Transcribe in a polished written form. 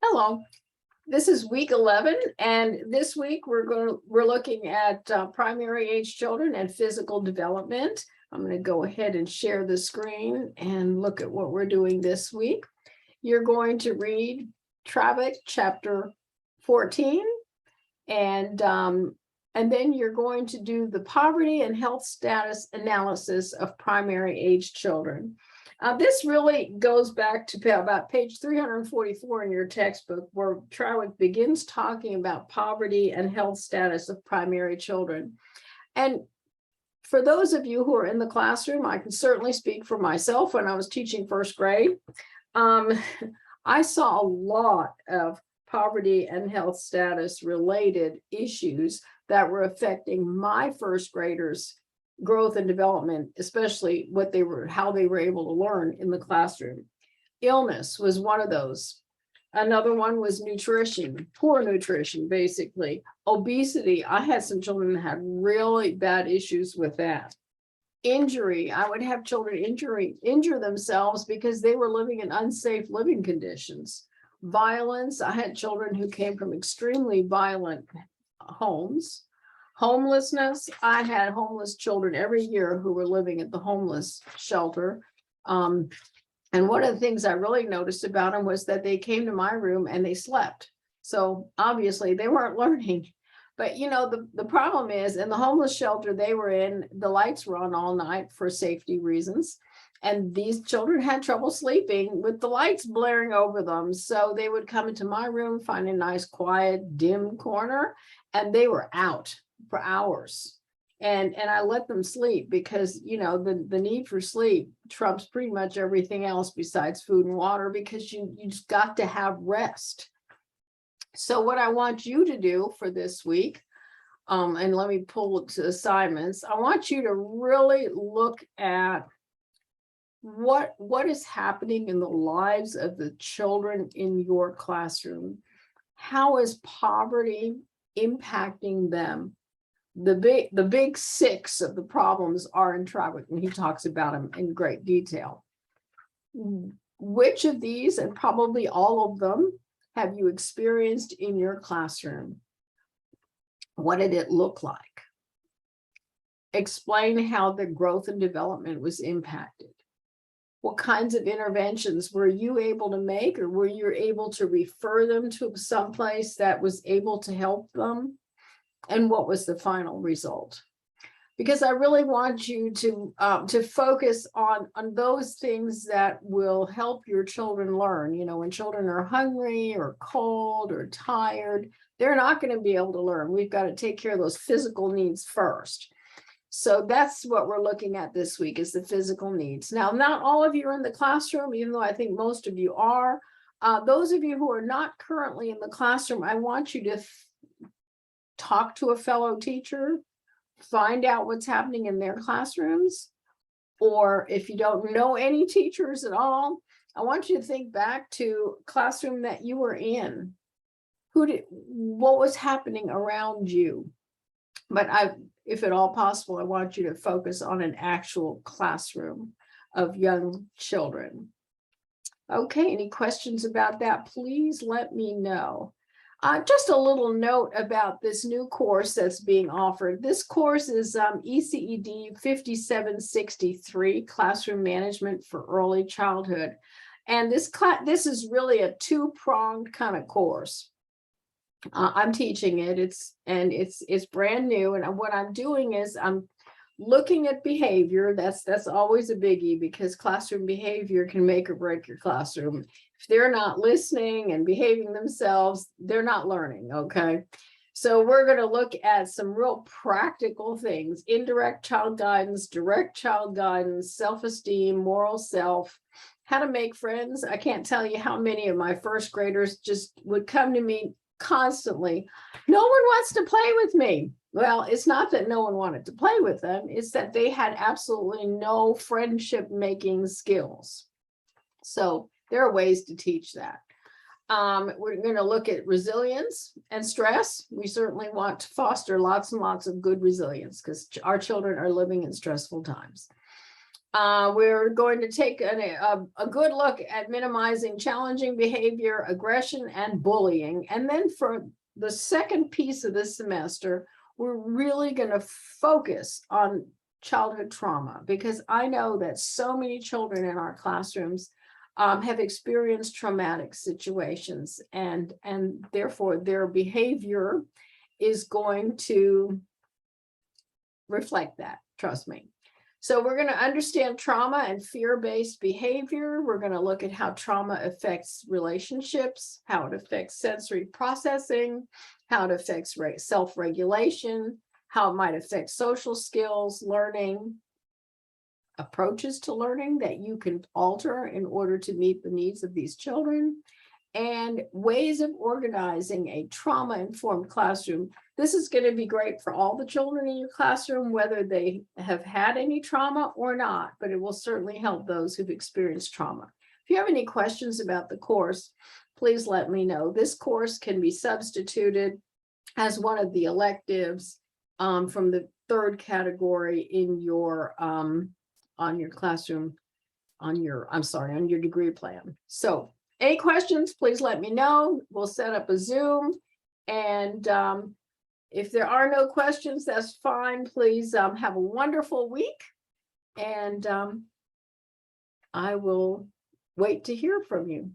Hello, this is week 11, and this week we're looking at primary age children and physical development. I'm going to go ahead and share the screen and look at what we're doing this week. You're going to read Travick chapter 14, and then you're going to do the poverty and health status analysis of primary age children. This really goes back to about page 344 in your textbook, where Trawick begins talking about poverty and health status of primary children. And for those of you who are in the classroom, I can certainly speak for myself. When I was teaching first grade, I saw a lot of poverty and health status related issues that were affecting my first graders' growth and development, especially how they were able to learn in the classroom. Illness was one of those. Another one was nutrition, poor nutrition, basically. Obesity. I had some children that had really bad issues with that. Injury. I would have children injure themselves because they were living in unsafe living conditions. Violence. I had children who came from extremely violent homes. Homelessness. I had homeless children every year who were living at the homeless shelter. And one of the things I really noticed about them was that they came to my room and they slept. So obviously they weren't learning. But you know, the problem is, in the homeless shelter they were in, the lights were on all night for safety reasons. And these children had trouble sleeping with the lights blaring over them. So they would come into my room, find a nice, quiet, dim corner, and they were out for hours. And I let them sleep because, you know, the need for sleep trumps pretty much everything else besides food and water, because you just got to have rest. So what I want you to do for this week, and let me pull it to assignments, I want you to really look at what is happening in the lives of the children in your classroom. How is poverty impacting them? The big six of the problems are in Trawick, and he talks about them in great detail. Which of these, and probably all of them, have you experienced in your classroom? What did it look like? Explain how the growth and development was impacted. What kinds of interventions were you able to make, or were you able to refer them to someplace that was able to help them? And what was the final result? Because I really want you to focus on those things that will help your children learn. You know, when children are hungry or cold or tired, they're not going to be able to learn. We've got to take care of those physical needs first. So that's what we're looking at this week, is the physical needs. Now, not all of you are in the classroom, even though I think most of you are. Those of you who are not currently in the classroom, I want you to talk to a fellow teacher, find out what's happening in their classrooms. Or if you don't know any teachers at all, I want you to think back to a classroom that you were in. What was happening around you? But if at all possible, I want you to focus on an actual classroom of young children. Okay, any questions about that? Please let me know. Just a little note about this new course that's being offered. This course is ECED 5763, Classroom Management for Early Childhood. And this is really a two-pronged kind of course. I'm teaching it. It's brand new, and what I'm doing is I'm looking at behavior. That's always a biggie, because classroom behavior can make or break your classroom. If they're not listening and behaving themselves, they're not learning. Okay, so we're going to look at some real practical things: indirect child guidance, direct child guidance, self-esteem, moral self, how to make friends. I can't tell you how many of my first graders just would come to me constantly. No one wants to play with me. Well, it's not that no one wanted to play with them, it's that they had absolutely no friendship making skills. So there are ways to teach that. We're going to look at resilience and stress. We certainly want to foster lots and lots of good resilience, because our children are living in stressful times. We're going to take a good look at minimizing challenging behavior, aggression, and bullying. And then for the second piece of this semester, we're really going to focus on childhood trauma, because I know that so many children in our classrooms have experienced traumatic situations, and therefore their behavior is going to reflect that, trust me. So we're going to understand trauma and fear-based behavior. We're going to look at how trauma affects relationships, how it affects sensory processing, how it affects self-regulation, how it might affect social skills, learning, approaches to learning that you can alter in order to meet the needs of these children, and ways of organizing a trauma-informed classroom. This is going to be great for all the children in your classroom, whether they have had any trauma or not, but it will certainly help those who've experienced trauma. If you have any questions about the course, please let me know. This course can be substituted as one of the electives from the third category in your on your classroom, on your degree plan. So any questions, please let me know. We'll set up a Zoom, and if there are no questions, that's fine. Please have a wonderful week, and I will wait to hear from you.